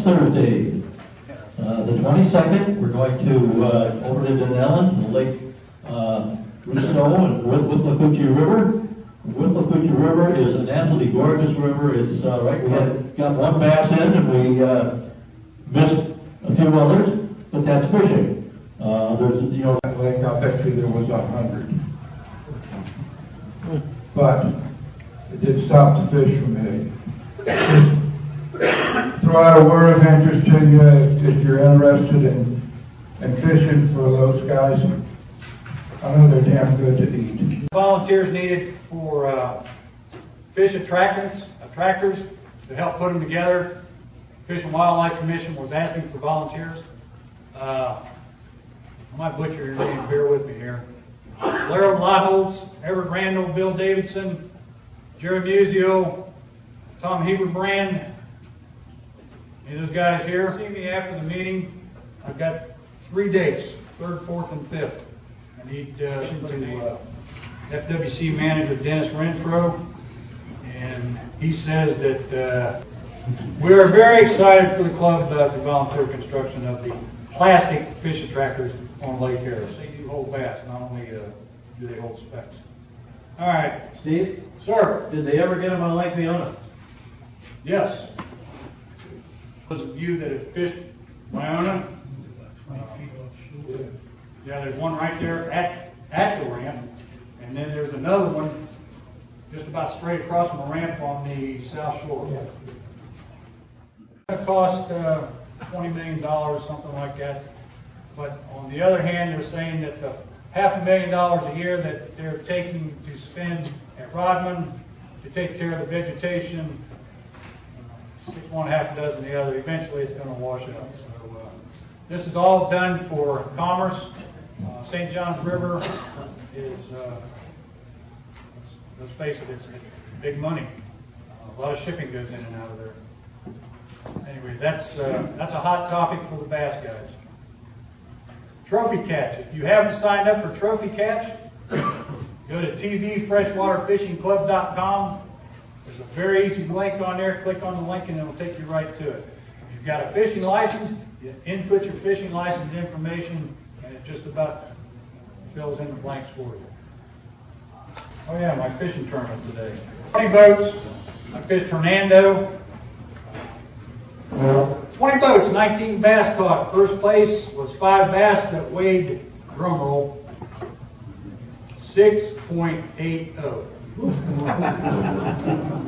Thursday, the 22nd, we're going to over to Denellen, to Lake Rousseau and Withlacoochee River. Withlacoochee River is an absolutely gorgeous river. It's right. We had got one bass in, and we missed a few others, but that's fishing. There's, you know, That lake, I bet you there was 100. But it did stop the fish from hitting. Just throw out a word of interest to you if you're interested in fishing for those guys. I know they're damn good to eat. Volunteers needed for fish attractors to help put them together. Fish and Wildlife Commission was asking for volunteers. I might butcher your name, bear with me here. Larry Lotholtz, Everett Randall, Bill Davidson, Jerry Musio, Tom Heberbrand. Any of those guys here? See me after the meeting. I've got 3 dates, 3rd, 4th, and 5th. I need to FWC manager Dennis Renfro, and he says that we are very excited for the club to volunteer construction of the plastic fish attractors on Lake Harris. They do hold bass, not only do they hold specks. All right, Steve, sir. did they ever get them on Lake Miona? Yes. Those of you that have fished Miona, yeah, there's one right there at the ramp, and then there's another one just about straight across from the ramp on the south shore. It cost $20 million, something like that. But on the other hand, they're saying that the $500,000 a year that they're taking to spend at Rodman to take care of the vegetation, one half dozen the other, eventually it's going to wash out. So this is all done for commerce. St. John's River is, let's face it, it's big money. A lot of shipping goes in and out of there. Anyway, that's a hot topic for the bass guys. TropyhCatch. If you haven't signed up for TropyhCatch, go to TVFWFC.com. There's a very easy link on there. Click on the link and it will take you right to it. If you've got a fishing license, you input your fishing license information and it just about fills in the blanks for you. Oh yeah, my fishing tournament today. 20 boats. I fished Hernando. 20 boats, 19 bass caught. First place was 5 bass that weighed, drum roll, 6.80.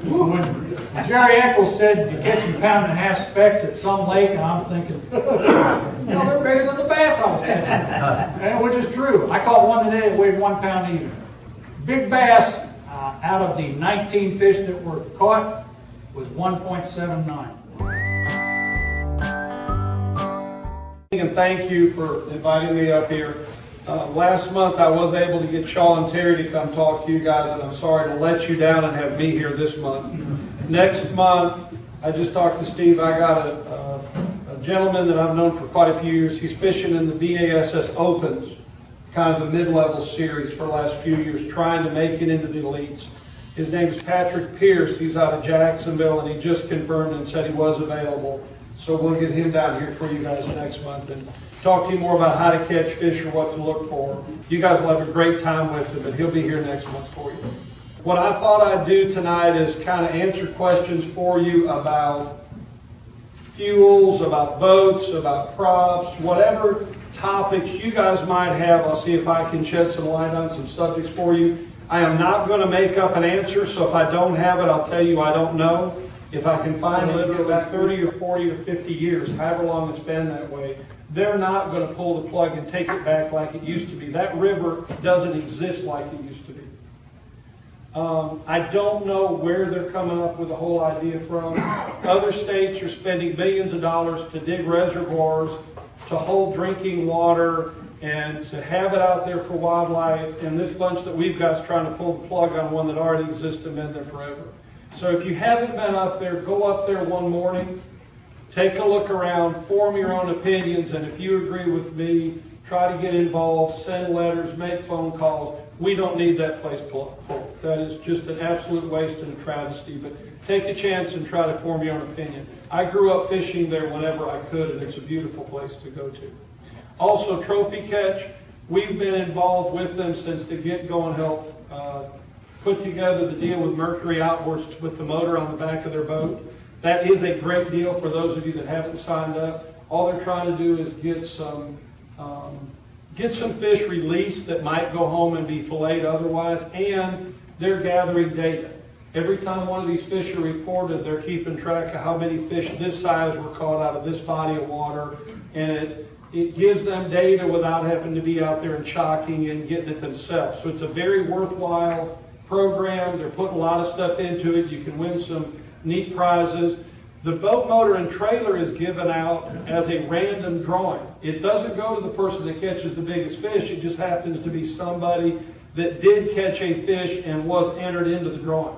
When Jerry Echols said you're catching £1.5 pound specks at some lake, and I'm thinking, they're bigger than the bass I was catching. And which is true. I caught one today that weighed 1 pound even. Big bass out of the 19 fish that were caught was 1.79. And thank you for inviting me up here. Last month I was able to get Shaw and Terry to come talk to you guys, and I'm sorry to let you down and have me here this month. Next month, I just talked to Steve. I got a gentleman that I've known for quite a few years. He's fishing in the BASS Opens, kind of the mid-level series for the last few years, trying to make it into the elites. His name's Patrick Pierce. He's out of Jacksonville, and he just confirmed and said he was available. So we'll get him down here for you guys next month and talk to you more about how to catch fish or what to look for. You guys will have a great time with him, but he'll be here next month for you. What I thought I'd do tonight is kind of answer questions for you about fuels, about boats, about props, whatever topics you guys might have. I'll see if I can shed some light on some subjects for you. I am not going to make up an answer, so if I don't have it, I'll tell you I don't know. If I can find it, go back 30 or 40 or 50 years, however long it's been that way, they're not going to pull the plug and take it back like it used to be. That river doesn't exist like it used to be. I don't know where they're coming up with the whole idea from. Other states are spending millions of dollars to dig reservoirs, to hold drinking water, and to have it out there for wildlife. And this bunch that we've got is trying to pull the plug on one that already exists and been there forever. So if you haven't been up there, go up there one morning, take a look around, form your own opinions, and if you agree with me, try to get involved, send letters, make phone calls. We don't need that place pulled. That is just an absolute waste and a travesty. But take a chance and try to form your own opinion. I grew up fishing there whenever I could, and it's a beautiful place to go to. Also, TropyhCatch, we've been involved with them since the get-go and helped put together the deal with Mercury Outboards to put the motor on the back of their boat. That is a great deal for those of you that haven't signed up. All they're trying to do is get some fish released that might go home and be filleted otherwise, and they're gathering data. Every time one of these fish are reported, they're keeping track of how many fish this size were caught out of this body of water, and it gives them data without having to be out there and chocking and getting it themselves. So it's a very worthwhile program. They're putting a lot of stuff into it. You can win some neat prizes. The boat motor and trailer is given out as a random drawing. It doesn't go to the person that catches the biggest fish. It just happens to be somebody that did catch a fish and was entered into the drawing.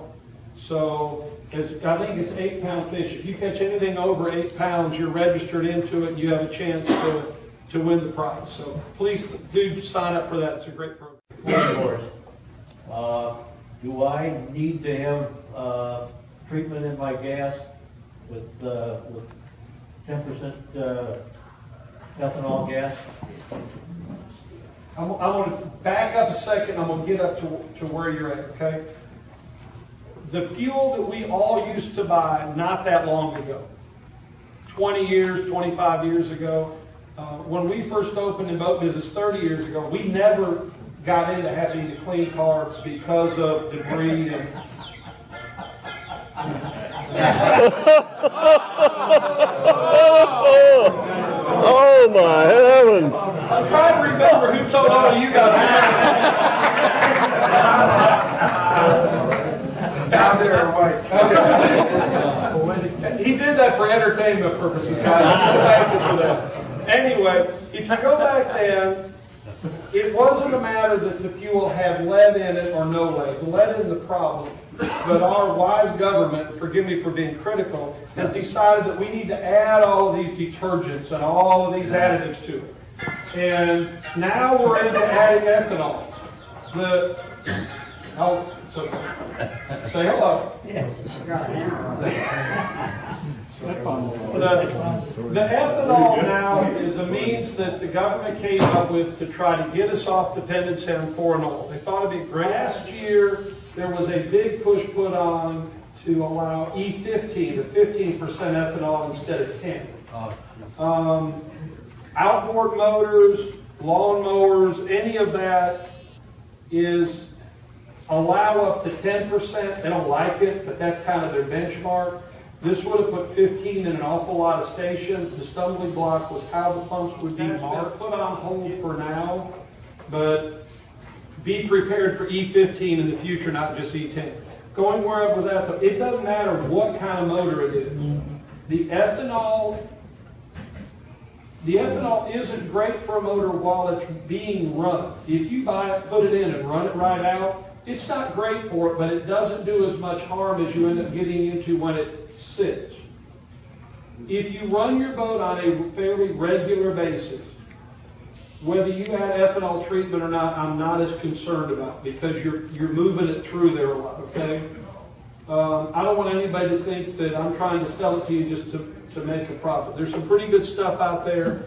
So I think it's 8-pound fish. If you catch anything over 8 pounds, you're registered into it and you have a chance to win the prize. So please do sign up for that. It's a great program. Do I need to have treatment in my gas with 10% ethanol gas? I want to back up a second. I'm going to get up to where you're at, okay? The fuel that we all used to buy not that long ago, 20 years, 25 years ago, when we first opened in boat business 30 years ago, we never got into having to clean cars because of debris and Oh my heavens! I'm trying to remember who told all of you guys. Down there, White. Okay. He did that for entertainment purposes, guys. Thank you for that. Anyway, if you go back then, it wasn't a matter that the fuel had lead in it or no lead. The lead isn't the problem. But our wise government, forgive me for being critical, has decided that we need to add all of these detergents and all of these additives to it. And now we're into adding ethanol. Say hello. The ethanol now is a means that the government came up with to try to get us off dependency on foreign oil. They thought it'd be great. Last year, there was a big push put on to allow E15 to 15% ethanol instead of 10. Outboard motors, lawn mowers, any of that is allow up to 10%. They don't like it, but that's kind of their benchmark. This would have put 15 in an awful lot of stations. The stumbling block was how the pumps would be marked. Put on hold for now, but be prepared for E15 in the future, not just E10. Going where I was at, though, it doesn't matter what kind of motor it is. The ethanol isn't great for a motor while it's being run. If you buy it, put it in, and run it right out, it's not great for it, but it doesn't do as much harm as you end up getting into when it sits. If you run your boat on a fairly regular basis, whether you add ethanol treatment or not, I'm not as concerned about, because you're moving it through there a lot, okay? I don't want anybody to think that I'm trying to sell it to you just to make a profit. There's some pretty good stuff out there.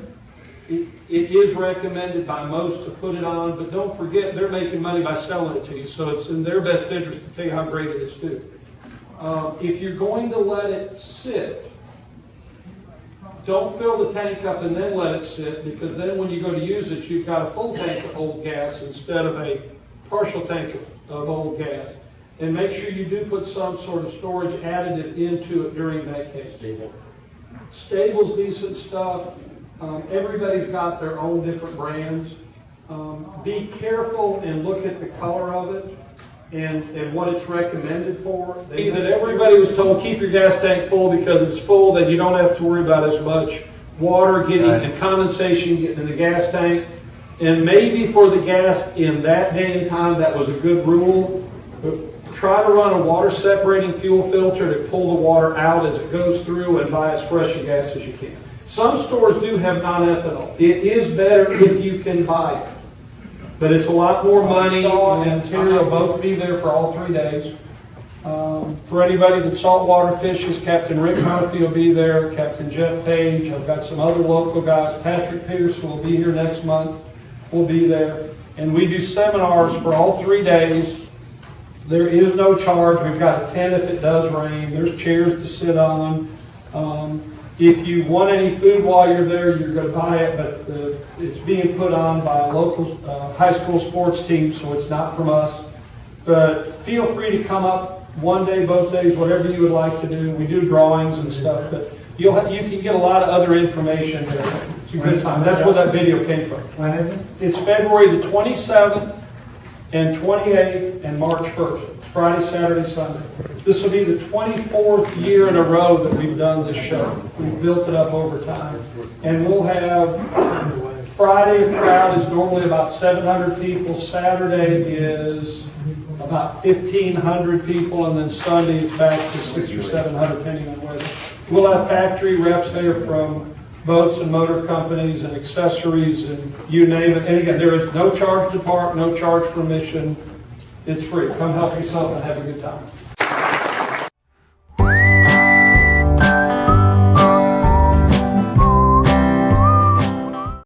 It is recommended by most to put it on, but don't forget they're making money by selling it to you, so it's in their best interest to tell you how great it is too. If you're going to let it sit, don't fill the tank up and then let it sit, because then when you go to use it, you've got a full tank of old gas instead of a partial tank of old gas. And make sure you do put some sort of storage additive into it during that case. Stable's decent stuff. Everybody's got their own different brands. Be careful and look at the color of it and what it's recommended for. That everybody was told, keep your gas tank full, because it's full, then you don't have to worry about as much water getting and condensation getting in the gas tank. And maybe for the gas in that day and time, that was a good rule. But try to run a water separating fuel filter to pull the water out as it goes through, and buy as fresh a gas as you can. Some stores do have non-ethanol. It is better if you can buy it. But it's a lot more money, and Terry will both be there for all 3 days. For anybody that saltwater fishes, Captain Rick Murphy will be there, Captain Jeff Page. I've got some other local guys. Patrick Pearson will be here next month. We'll be there. And we do seminars for all 3 days. There is no charge. We've got a tent if it does rain. There's chairs to sit on. If you want any food while you're there, you're going to buy it, but it's being put on by a local high school sports team, so it's not from us. But feel free to come up one day, both days, whatever you would like to do. We do drawings and stuff, but you can get a lot of other information there. It's a good time. That's where that video came from. When is it? It's February the 27th and 28th and March 1st. It's Friday, Saturday, Sunday. This will be the 24th year in a row that we've done this show. We've built it up over time. And we'll have Friday, the crowd is normally about 700 people. Saturday is about 1,500 people, and then Sunday is back to 600 or 700, depending on weather. We'll have factory reps there from boats and motor companies and accessories and you name it. And again, there is no charge to park, no charge for admission. It's free. Come help yourself and have a good time.